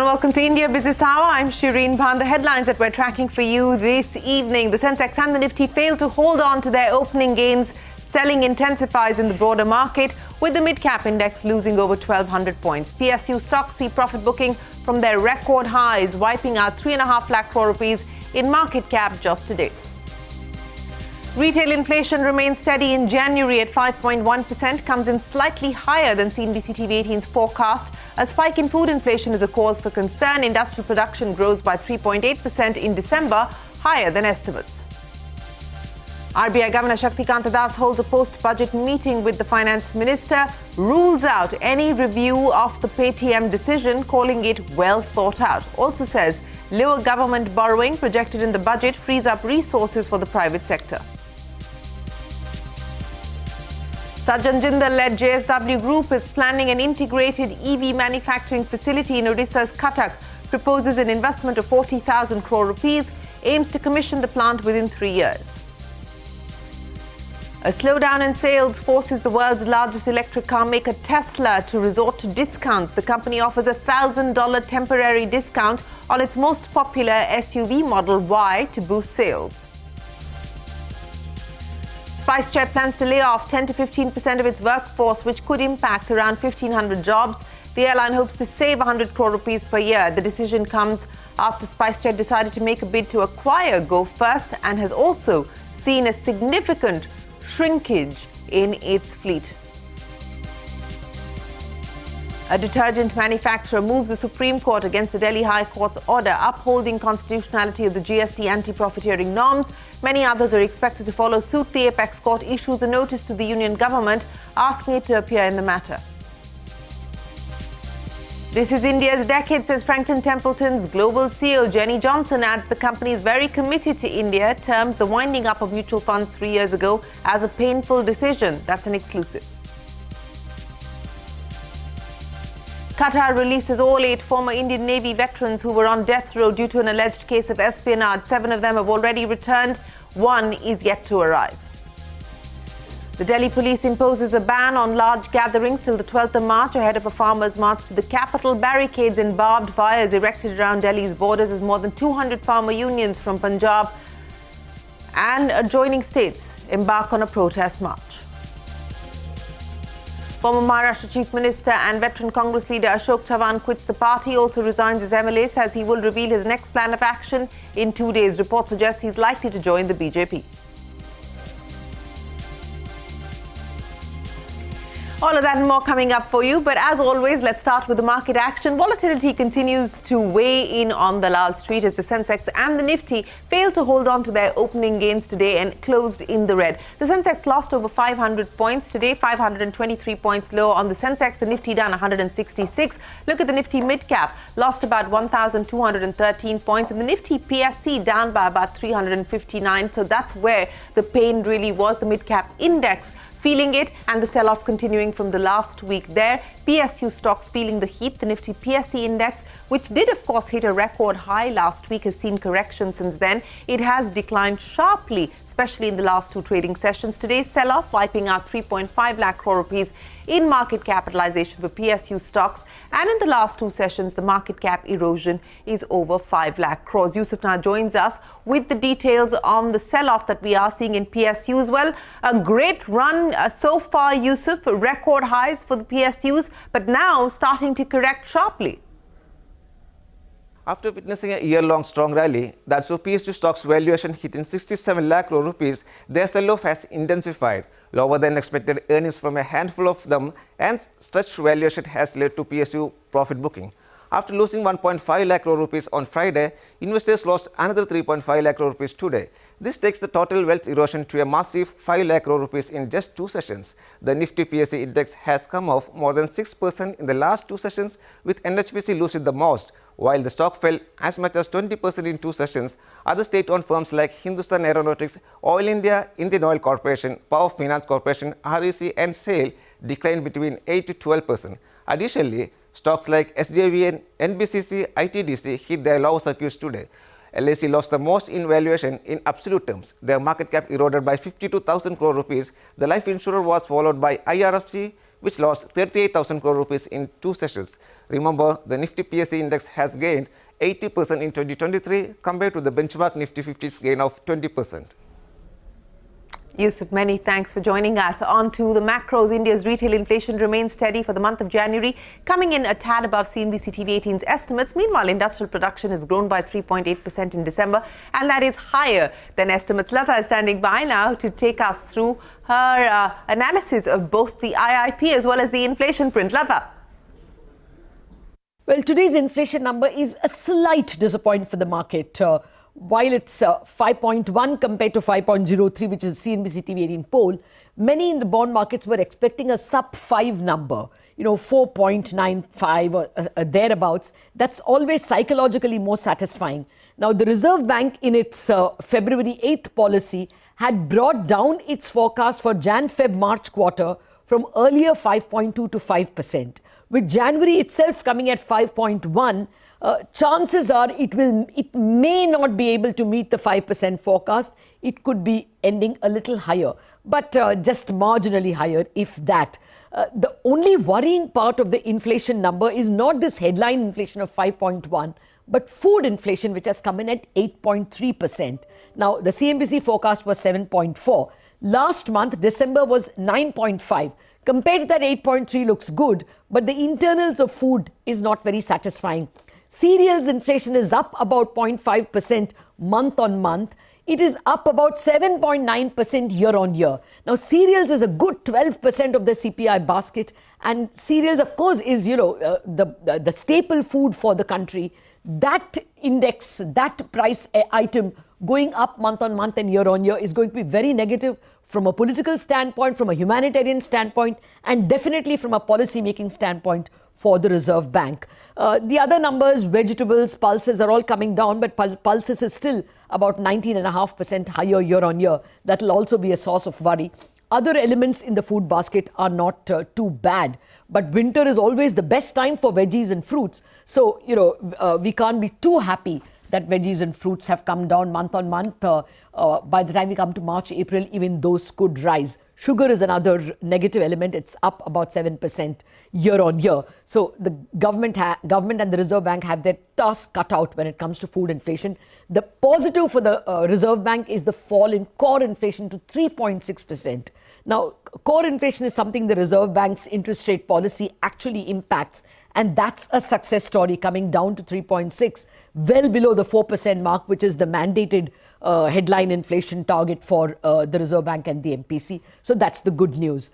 welcome to India Business Hour. I'm Shireen Bhan. The headlines that we're tracking for you this evening. The sensex and the nifty failed to hold on to their opening gains. Selling intensifies in the broader market, with the mid-cap index losing over 1,200 points. PSU stocks see profit booking from their record highs, wiping out 3.5 lakh crore rupees in market cap just today. Retail inflation remains steady in January at 5.1%, comes in slightly higher than CNBC TV18's forecast. A spike in food inflation is a cause for concern. Industrial production grows by 3.8% in December, higher than estimates. RBI Governor Shaktikanta Das holds a post-budget meeting with the finance minister, rules out any review of the Paytm decision, calling it well thought out. Also says lower government borrowing projected in the budget frees up resources for the private sector. Sajjan Jindal-led JSW Group is planning an integrated EV manufacturing facility in Odisha's Cuttack, proposes an investment of 40,000 crore rupees, aims to commission the plant within 3 years. A slowdown in sales forces the world's largest electric car maker Tesla to resort to discounts. The company offers a $1,000 temporary discount on its most popular SUV Model Y to boost sales. SpiceJet plans to lay off 10 to 15% of its workforce, which could impact around 1,500 jobs. The airline hopes to save 100 crore rupees per year. The decision comes after SpiceJet decided to make a bid to acquire Go First and has also seen a significant shrinkage in its fleet. A detergent manufacturer moves the Supreme Court against the Delhi High Court's order upholding constitutionality of the GST anti-profiteering norms. Many others are expected to follow suit. The Apex Court issues a notice to the union government asking it to appear in the matter. This is India's decade, says Franklin Templeton's global CEO. Jenny Johnson adds the company is very committed to India, terms the winding up of mutual funds 3 years ago as a painful decision. That's an exclusive. Qatar releases all 8 former Indian Navy veterans who were on death row due to an alleged case of espionage. 7 of them have already returned. 1 is yet to arrive. The Delhi police imposes a ban on large gatherings till the 12th of March ahead of a farmers' march to the capital. Barricades and barbed wires erected around Delhi's borders as more than 200 farmer unions from Punjab and adjoining states embark on a protest march. Former Maharashtra Chief Minister and veteran Congress leader Ashok Chavan quits the party, also resigns as MLA, says he will reveal his next plan of action in 2 days. Reports suggest he's likely to join the BJP. All of that and more coming up for you. But as always, let's start with the market action. Volatility continues to weigh in on the Lal Street as the sensex and the nifty failed to hold on to their opening gains today and closed in the red. The sensex lost over 500 points today, 523 points lower on the sensex. The nifty down 166. Look at the nifty mid-cap, lost about 1,213 points. And the nifty PSC down by about 359. So that's where the pain really was. The mid-cap index feeling it, and the sell-off continuing from the last week there. PSU stocks feeling the heat. The nifty PSC index, which did of course hit a record high last week, has seen correction since then. It has declined sharply, especially in the last 2 trading sessions. Today's sell-off wiping out 3.5 lakh crore rupees in market capitalization for PSU stocks. And in the last 2 sessions, the market cap erosion is over 5 lakh crores. Yusuf now joins us with the details on the sell-off that we are seeing in PSU as well. A great run so far, Yusuf, record highs for the PSUs, but now starting to correct sharply. After witnessing a year-long strong rally that saw PSU stocks valuation hitting 67 lakh crore rupees, their sell-off has intensified. Lower than expected earnings from a handful of them and stretched valuation has led to PSU profit booking. After losing 1.5 lakh crore rupees on Friday, investors lost another 3.5 lakh crore rupees today. This takes the total wealth erosion to a massive 5 lakh crore rupees in just 2 sessions. The Nifty PSE index has come off more than 6% in the last 2 sessions, with NHPC losing the most. While the stock fell as much as 20% in 2 sessions, other state-owned firms like Hindustan Aeronautics, Oil India, Indian Oil Corporation, Power Finance Corporation, REC and SAIL declined between 8 to 12%. Additionally, stocks like SJVN, NBCC, ITDC hit their low circuits today. LIC lost the most in valuation in absolute terms. Their market cap eroded by 52,000 crore rupees. The life insurer was followed by IRFC, which lost 38,000 crore rupees in 2 sessions. Remember, the Nifty PSE index has gained 80% in 2023 compared to the benchmark Nifty 50's gain of 20%. Yusuf, many thanks for joining us. On to the macros. India's retail inflation remains steady for the month of January, coming in a tad above CNBC TV 18's estimates. Meanwhile, industrial production has grown by 3.8% in December, and that is higher than estimates. Lata is standing by now to take us through her analysis of both the IIP as well as the inflation print. Lata. Well, today's inflation number is a slight disappointment for the market. While it's 5.1 compared to 5.03, which is CNBC TV 18 poll, many in the bond markets were expecting a sub-5 number, 4.95 or thereabouts. That's always psychologically more satisfying. Now, the Reserve Bank in its February 8th policy had brought down its forecast for Jan-Feb-March quarter from earlier 5.2 to 5%. With January itself coming at 5.1, chances are it may not be able to meet the 5% forecast. It could be ending a little higher, but just marginally higher, if that. The only worrying part of the inflation number is not this headline inflation of 5.1, but food inflation, which has come in at 8.3%. Now, the CNBC forecast was 7.4. Last month, December was 9.5. Compared to that, 8.3 looks good, but the internals of food is not very satisfying. Cereals inflation is up about 0.5% month on month. It is up about 7.9% year on year. Now, cereals is a good 12% of the CPI basket, and cereals, of course, is the staple food for the country. That index, that price item going up month on month and year on year is going to be very negative from a political standpoint, from a humanitarian standpoint, and definitely from a policy-making standpoint for the Reserve Bank. The other numbers, vegetables, pulses are all coming down, but pulses is still about 19.5% higher year on year. That will also be a source of worry. Other elements in the food basket are not too bad, but winter is always the best time for veggies and fruits. So, we can't be too happy that veggies and fruits have come down month on month. By the time we come to March, April, even those could rise. Sugar is another negative element. It's up about 7% year on year. So the government and the Reserve Bank have their task cut out when it comes to food inflation. The positive for the Reserve Bank is the fall in core inflation to 3.6%. Now, core inflation is something the Reserve Bank's interest rate policy actually impacts. And that's a success story, coming down to 3.6, well below the 4% mark, which is the mandated headline inflation target for the Reserve Bank and the MPC. So that's the good news.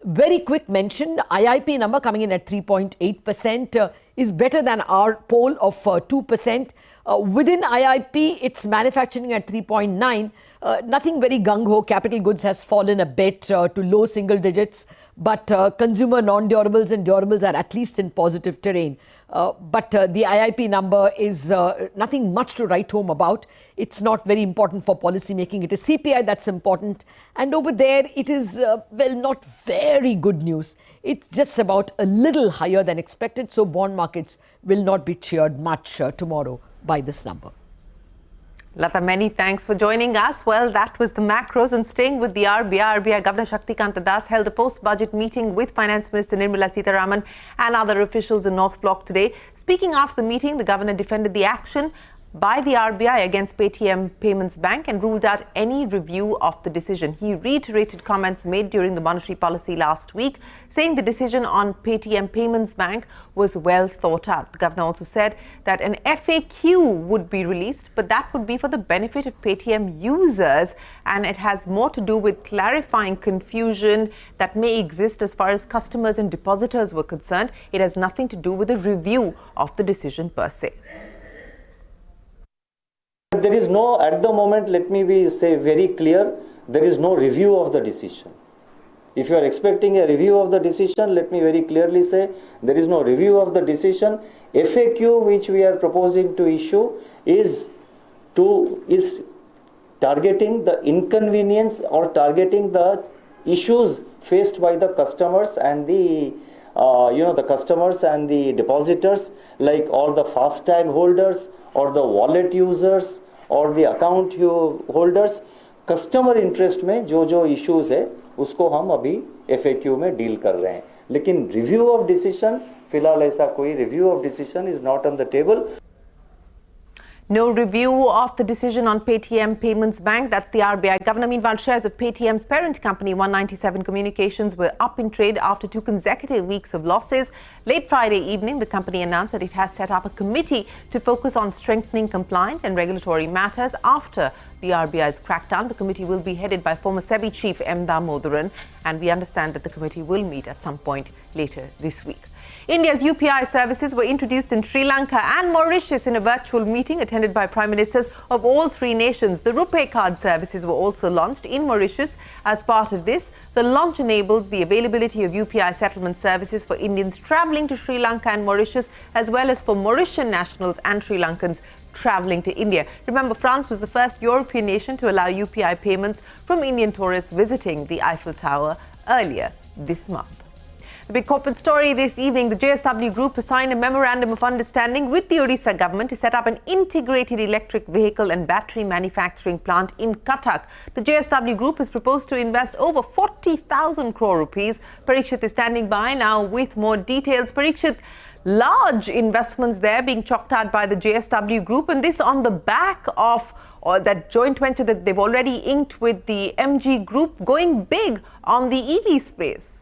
Very quick mention, the IIP number coming in at 3.8% is better than our poll of 2%. Within IIP, it's manufacturing at 3.9. Nothing very gung-ho. Capital goods has fallen a bit to low single digits. But consumer non-durables and durables are at least in positive terrain. But the IIP number is nothing much to write home about. It's not very important for policy making. It is CPI that's important. And over there, it is, not very good news. It's just about a little higher than expected. So bond markets will not be cheered much tomorrow by this number. Lata, many thanks for joining us. Well, that was the macros. And staying with the RBI Governor Shaktikanta Das held a post-budget meeting with Finance Minister Nirmala Sitharaman and other officials in North Block today. Speaking after the meeting, the Governor defended the action by the RBI against Paytm Payments Bank and ruled out any review of the decision. He reiterated comments made during the monetary policy last week, saying the decision on Paytm Payments Bank was well thought out. The Governor also said that an FAQ would be released, but that would be for the benefit of Paytm users, and it has more to do with clarifying confusion that may exist as far as customers and depositors were concerned. It has nothing to do with a review of the decision per se. There is no, at the moment, let me say very clear, there is no review of the decision. If you are expecting a review of the decision, let me very clearly say there is no review of the decision. FAQ which we are proposing to issue is targeting the inconvenience or targeting the issues faced by the customers and the customers and the depositors, like all the FASTag holders or the wallet users or the account holders. Customer interest में जो issues है उसको हम अभी FAQ में deal कर रहे हैं, लेकिन रिव्यू ऑफ डिसीजन फिलहाल ऐसा कोई review of decision is not on the table. No review of the decision on Paytm Payments Bank. That's the RBI governor. Meanwhile, shares of Paytm's parent company, 197 Communications, were up in trade after 2 consecutive weeks of losses. Late Friday evening, the company announced that it has set up a committee to focus on strengthening compliance and regulatory matters after the RBI's crackdown. The committee will be headed by former SEBI chief M. Damodaran, and we understand that the committee will meet at some point later this week. India's UPI services were introduced in Sri Lanka and Mauritius in a virtual meeting attended by Prime Ministers of all 3 nations. The RuPay card services were also launched in Mauritius. As part of this, the launch enables the availability of UPI settlement services for Indians travelling to Sri Lanka and Mauritius, as well as for Mauritian nationals and Sri Lankans travelling to India. Remember, France was the first European nation to allow UPI payments from Indian tourists visiting the Eiffel Tower earlier this month. The big corporate story this evening, the JSW Group has signed a memorandum of understanding with the Odisha government to set up an integrated electric vehicle and battery manufacturing plant in Cuttack. The JSW Group has proposed to invest over 40,000 crore rupees. Parikshit is standing by now with more details. Parikshit, large investments there being chalked out by the JSW Group, and this on the back of that joint venture that they've already inked with the MG Group, going big on the EV space.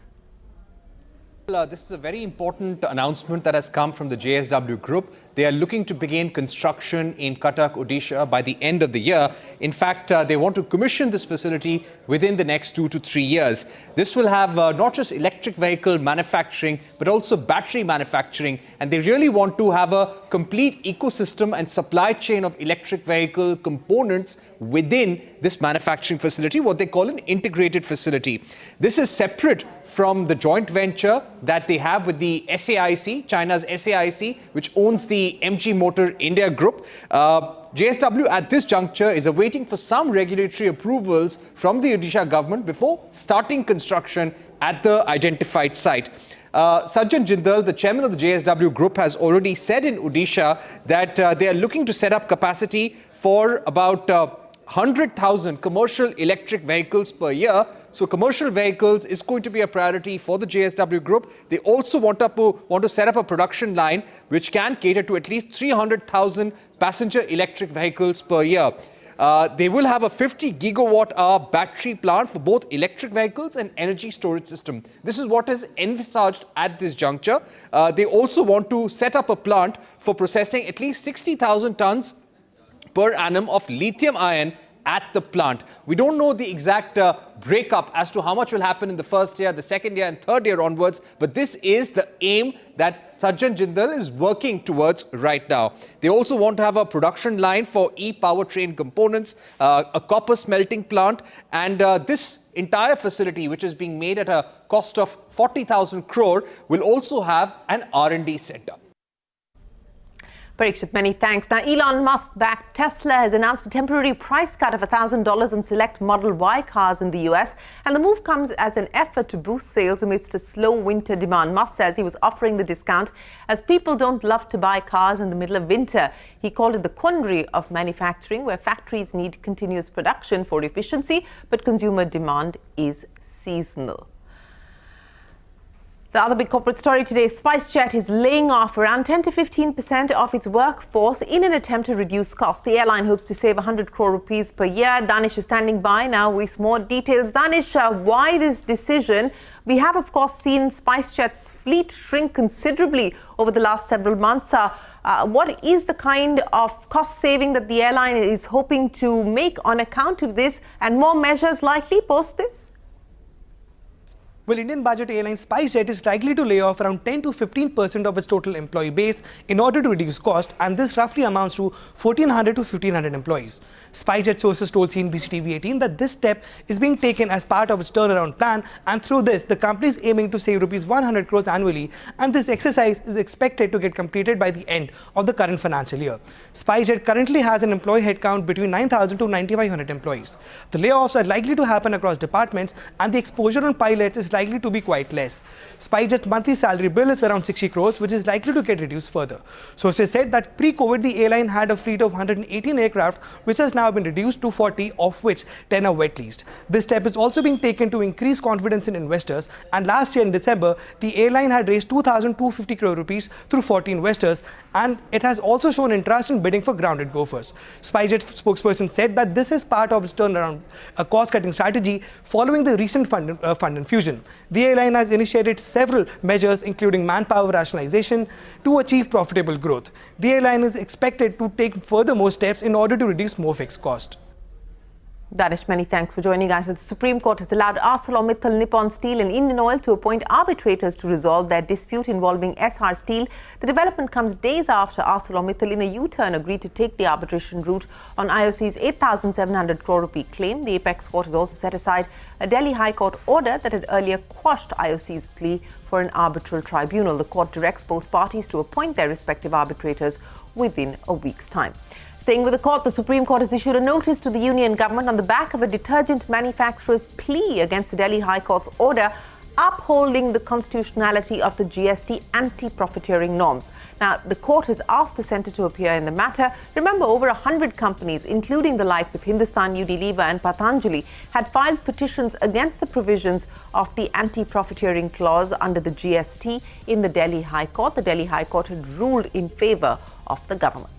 This is a very important announcement that has come from the JSW Group. They are looking to begin construction in Cuttack, Odisha by the end of the year. In fact, they want to commission this facility within the next 2 to 3 years. This will have not just electric vehicle manufacturing, but also battery manufacturing. And they really want to have a complete ecosystem and supply chain of electric vehicle components within this manufacturing facility, what they call an integrated facility. This is separate from the joint venture that they have with the SAIC, China's SAIC, which owns the MG Motor India Group. JSW at this juncture is awaiting for some regulatory approvals from the Odisha government before starting construction at the identified site. Sajjan Jindal, the chairman of the JSW Group, has already said in Odisha that they are looking to set up capacity for about 100,000 commercial electric vehicles per year. So commercial vehicles is going to be a priority for the JSW Group. They also want to set up a production line which can cater to at least 300,000 passenger electric vehicles per year. They will have a 50 gigawatt hour battery plant for both electric vehicles and energy storage system. This is what is envisaged at this juncture. They also want to set up a plant for processing at least 60,000 tons per annum of lithium ion at the plant. We don't know the exact breakup as to how much will happen in the first year, the second year and third year onwards, but this is the aim that Sajjan Jindal is working towards right now. They also want to have a production line for e-powertrain components, a copper smelting plant, and this entire facility, which is being made at a cost of 40,000 crore, will also have an R&D center. Parikshit, many thanks. Now, Elon Musk-backed Tesla has announced a temporary price cut of $1,000 on select Model Y cars in the US. And the move comes as an effort to boost sales amidst a slow winter demand. Musk says he was offering the discount as people don't love to buy cars in the middle of winter. He called it the quandary of manufacturing, where factories need continuous production for efficiency, but consumer demand is seasonal. The other big corporate story today, SpiceJet is laying off around 10 to 15% of its workforce in an attempt to reduce costs. The airline hopes to save 100 crore rupees per year. Danish is standing by now with more details. Danish, why this decision? We have, of course, seen SpiceJet's fleet shrink considerably over the last several months. What is the kind of cost saving that the airline is hoping to make on account of this, and more measures likely post this? Well, Indian budget airline SpiceJet is likely to lay off around 10 to 15% of its total employee base in order to reduce cost, and this roughly amounts to 1,400 to 1,500 employees. SpiceJet sources told CNBC TV 18 that this step is being taken as part of its turnaround plan, and through this, the company is aiming to save rupees 100 crores annually, and this exercise is expected to get completed by the end of the current financial year. SpiceJet currently has an employee headcount between 9,000 to 9,500 employees. The layoffs are likely to happen across departments, and the exposure on pilots is likely to be quite less. SpiceJet's monthly salary bill is around 60 crores, which is likely to get reduced further. Sources said that pre-COVID, the airline had a fleet of 118 aircraft, which has now been reduced to 40, of which 10 are wet leased. This step is also being taken to increase confidence in investors, and last year in December, the airline had raised 2,250 crore rupees through 40 investors, and it has also shown interest in bidding for grounded gophers. SpiceJet spokesperson said that this is part of its turnaround cost-cutting strategy following the recent fund infusion. The airline has initiated several measures, including manpower rationalization, to achieve profitable growth. The airline is expected to take further more steps in order to reduce more fixed cost. Danish, many thanks for joining us. The Supreme Court has allowed ArcelorMittal, Nippon Steel and Indian Oil to appoint arbitrators to resolve their dispute involving Essar Steel. The development comes days after ArcelorMittal, in a U-turn, agreed to take the arbitration route on IOC's 8,700 crore rupee claim. The Apex Court has also set aside a Delhi High Court order that had earlier quashed IOC's plea for an arbitral tribunal. The court directs both parties to appoint their respective arbitrators within a week's time. Staying with the court, the Supreme Court has issued a notice to the union government on the back of a detergent manufacturer's plea against the Delhi High Court's order upholding the constitutionality of the GST anti-profiteering norms. Now, the court has asked the centre to appear in the matter. Remember, over 100 companies, including the likes of Hindustan Unilever and Patanjali, had filed petitions against the provisions of the anti-profiteering clause under the GST in the Delhi High Court. The Delhi High Court had ruled in favour of the government.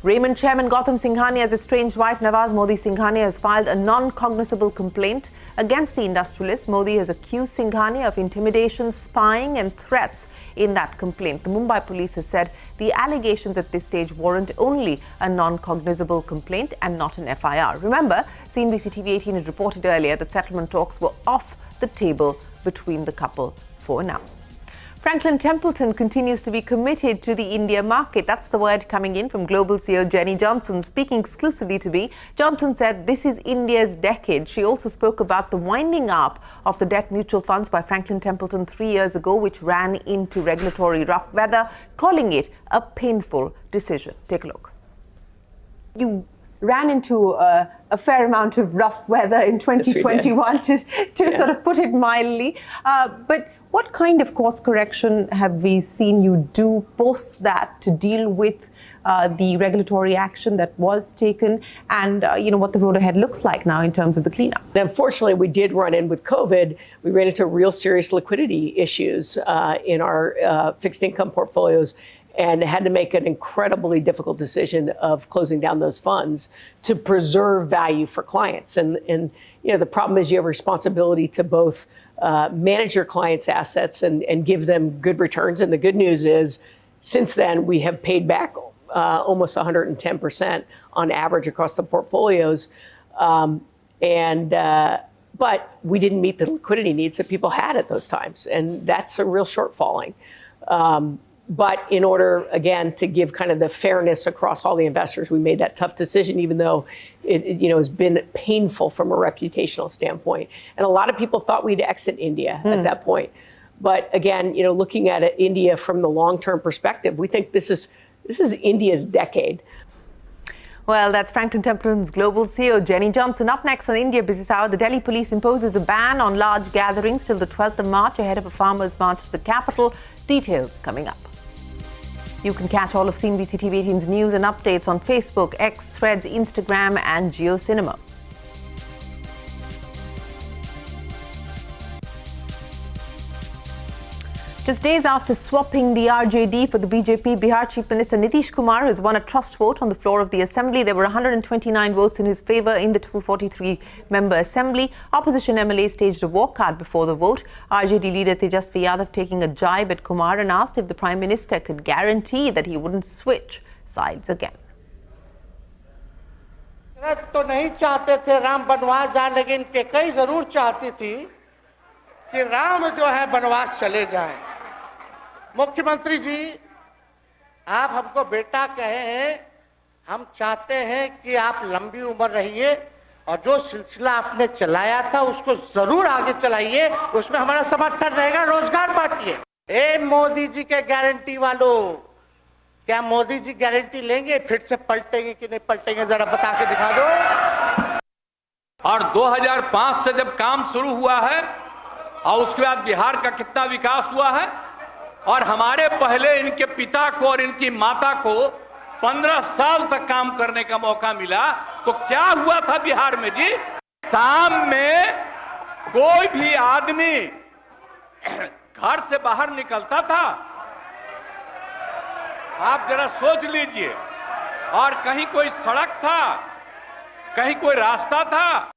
Raymond chairman Gautam Singhania's estranged wife Nawaz Modi Singhania has filed a non-cognizable complaint against the industrialist. Modi has accused Singhania of intimidation, spying and threats in that complaint. The Mumbai police has said the allegations at this stage warrant only a non-cognizable complaint and not an FIR. Remember, CNBC TV 18 had reported earlier that settlement talks were off the table between the couple for now. Franklin Templeton continues to be committed to the India market. That's the word coming in from Global CEO Jenny Johnson. Speaking exclusively to me, Johnson said this is India's decade. She also spoke about the winding up of the debt mutual funds by Franklin Templeton 3 years ago, which ran into regulatory rough weather, calling it a painful decision. Take a look. You ran into a fair amount of rough weather in 2021, yes, to sort of put it mildly. But what kind of course correction have we seen you do post that to deal with the regulatory action that was taken and, what the road ahead looks like now in terms of the cleanup? Unfortunately, we did run in with COVID. We ran into real serious liquidity issues in our fixed income portfolios and had to make an incredibly difficult decision of closing down those funds to preserve value for clients. And the problem is you have a responsibility to both manage your clients' assets and give them good returns. And the good news is, since then, we have paid back almost 110% on average across the portfolios. But we didn't meet the liquidity needs that people had at those times. And that's a real shortfalling. But in order, again, to give kind of the fairness across all the investors, we made that tough decision, even though it has been painful from a reputational standpoint. And a lot of people thought we'd exit India at that point. But again, looking at it, India from the long-term perspective, we think this is India's decade. Well, that's Franklin Templeton's Global CEO, Jenny Johnson. Up next on India Business Hour, the Delhi police imposes a ban on large gatherings till the 12th of March ahead of a farmers' march to the capital. Details coming up. You can catch all of CNBC TV 18's news and updates on Facebook, X, Threads, Instagram and JioCinema. Just days after swapping the RJD for the BJP, Bihar Chief Minister Nitish Kumar has won a trust vote on the floor of the Assembly. There were 129 votes in his favour in the 243-member Assembly. Opposition MLAs staged a walkout before the vote. RJD leader Tejasvi Yadav taking a jibe at Kumar and asked if the Prime Minister could guarantee that he wouldn't switch sides again. तो नहीं चाहते थे राम बनवास जाए, लेकिन कई जरूर चाहती थी कि राम जो है बनवास चले जाएं। मुख्यमंत्री जी, आप हमको बेटा कहे हैं, हम चाहते हैं कि आप लंबी उम्र रहिए और जो सिलसिला आपने चलाया था उसको जरूर आगे चलाइए, उसमें हमारा समर्थन रहेगा। रोजगार बांटिए। ए मोदी जी के गारंटी वालों, क्या मोदी जी गारंटी लेंगे? फिर से पलटेंगे कि नहीं पलटेंगे, जरा बता के दिखा दो। और 2005 से जब काम शुरू हुआ है और उसके बाद बिहार का कितना विकास हुआ है। और हमारे पहले इनके पिता को और इनकी माता को 15 साल तक काम करने का मौका मिला, तो क्या हुआ था बिहार में जी? शाम में कोई भी आदमी घर से बाहर निकलता था, आप जरा सोच लीजिए, और कहीं कोई सड़क था, कहीं कोई रास्ता था।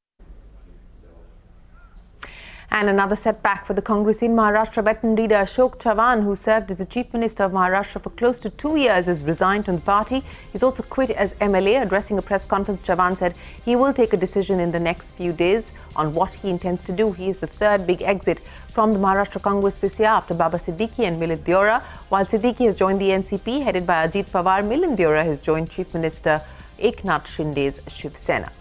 And another setback for the Congress in Maharashtra. Veteran leader Ashok Chavan, who served as the Chief Minister of Maharashtra for close to 2 years, has resigned from the party. He's also quit as MLA. Addressing a press conference, Chavan said he will take a decision in the next few days on what he intends to do. He is the third big exit from the Maharashtra Congress this year after Baba Siddiqui and Milind Deora. While Siddiqui has joined the NCP, headed by Ajit Pawar, Milind Deora has joined Chief Minister Eknath Shinde's Shiv Sena.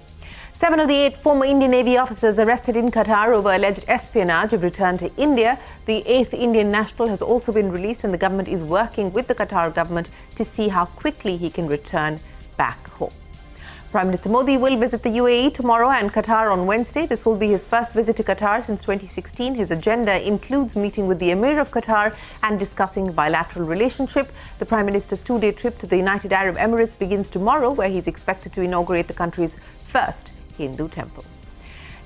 7 of the 8 former Indian Navy officers arrested in Qatar over alleged espionage have returned to India. The 8th Indian national has also been released, and the government is working with the Qatar government to see how quickly he can return back home. Prime Minister Modi will visit the UAE tomorrow and Qatar on Wednesday. This will be his first visit to Qatar since 2016. His agenda includes meeting with the Emir of Qatar and discussing bilateral relationship. The Prime Minister's 2-day trip to the United Arab Emirates begins tomorrow, where he's expected to inaugurate the country's first Hindu temple.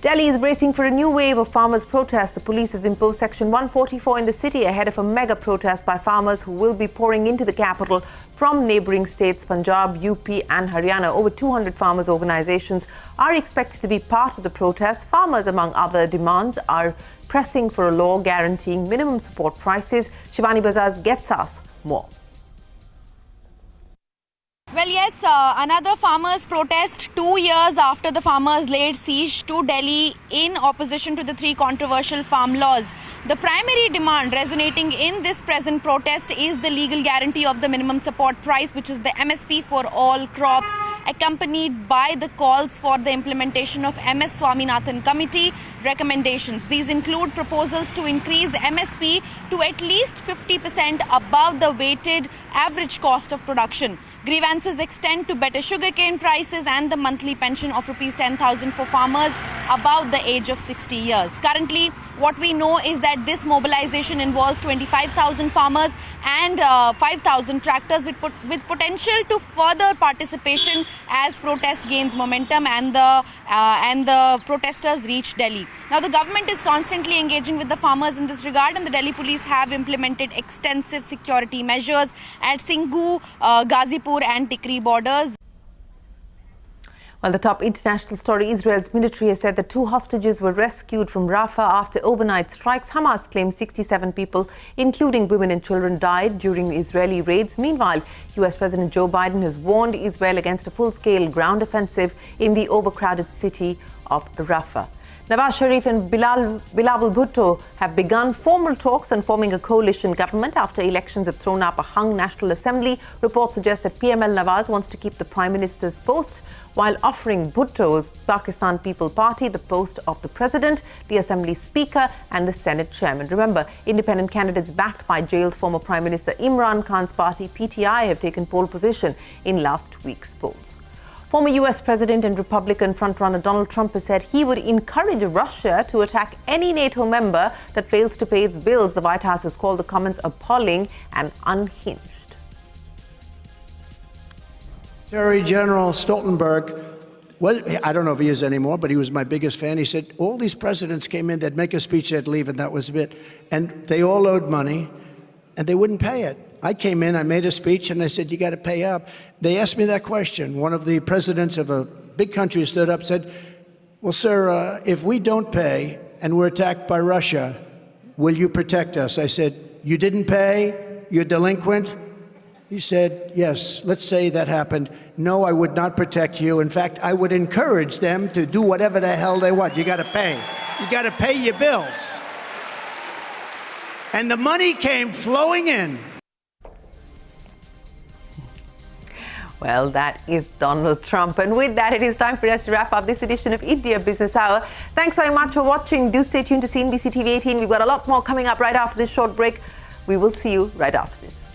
Delhi is bracing for a new wave of farmers' protests. The police has imposed Section 144 in the city ahead of a mega protest by farmers who will be pouring into the capital from neighbouring states Punjab, UP and Haryana. Over 200 farmers' organisations are expected to be part of the protest. Farmers, among other demands, are pressing for a law guaranteeing minimum support prices. Shivani Bazaz gets us more. Well, yes, another farmers' protest 2 years after the farmers laid siege to Delhi in opposition to the 3 controversial farm laws. The primary demand resonating in this present protest is the legal guarantee of the minimum support price, which is the MSP for all crops, accompanied by the calls for the implementation of MS Swaminathan Committee recommendations. These include proposals to increase MSP to at least 50% above the weighted average cost of production. Grievances extend to better sugarcane prices and the monthly pension of Rs 10,000 for farmers above the age of 60 years. Currently, what we know is that this mobilization involves 25,000 farmers and 5,000 tractors with potential to further participation as protest gains momentum and the protesters reach Delhi. Now, the government is constantly engaging with the farmers in this regard, and the Delhi police have implemented extensive security measures at Singhu, Ghazipur and Tikri borders. Well, the top international story, Israel's military has said that 2 hostages were rescued from Rafah after overnight strikes. Hamas claims 67 people, including women and children, died during Israeli raids. Meanwhile, US President Joe Biden has warned Israel against a full-scale ground offensive in the overcrowded city of Rafah. Nawaz Sharif and Bilal Bhutto have begun formal talks on forming a coalition government after elections have thrown up a hung National Assembly. Reports suggest that PML Nawaz wants to keep the Prime Minister's post while offering Bhutto's Pakistan People Party the post of the President, the Assembly Speaker and the Senate Chairman. Remember, independent candidates backed by jailed former Prime Minister Imran Khan's party, PTI, have taken pole position in last week's polls. Former US President and Republican frontrunner Donald Trump has said he would encourage Russia to attack any NATO member that fails to pay its bills. The White House has called the comments appalling and unhinged. Secretary General Stoltenberg, well, I don't know if he is anymore, but he was my biggest fan. He said all these presidents came in, they'd make a speech, they'd leave, and that was it. And they all owed money, and they wouldn't pay it. I came in, I made a speech, and I said, you got to pay up. They asked me that question. One of the presidents of a big country stood up and said, well, sir, if we don't pay and we're attacked by Russia, will you protect us? I said, you didn't pay? You're delinquent? He said, yes, let's say that happened. No, I would not protect you. In fact, I would encourage them to do whatever the hell they want. You got to pay. You got to pay your bills. And the money came flowing in. Well, that is Donald Trump. And with that, it is time for us to wrap up this edition of India Business Hour. Thanks very much for watching. Do stay tuned to CNBC TV 18. We've got a lot more coming up right after this short break. We will see you right after this.